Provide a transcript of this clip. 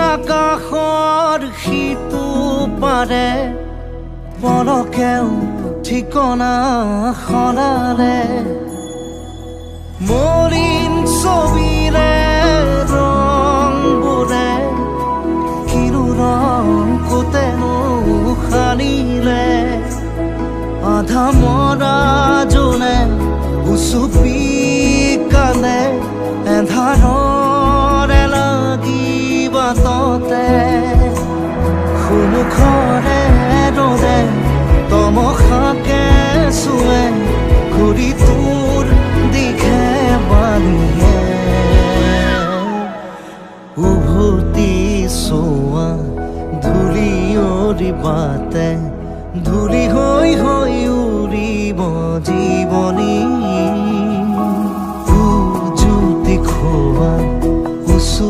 আকাশৰ সিটো পাৰে পলকেও ঠিকনা সলালে মলিন ছবিৰে ৰংবোৰে কিনো ৰং কোতেনো সানিলে আধা মৰা জোনে উচুপি কান্দে এন্ধাৰৰে লাগিব ততে সুমুখৰে ৰ'দে তমসাকে চুৱে ঘূৰি তোৰ দিশে বালিয়ে উভতি চোৱা ধূলি বাতে ধূলি হৈ হৈ উৰিব জীৱনী উজুতি খোৱা উচু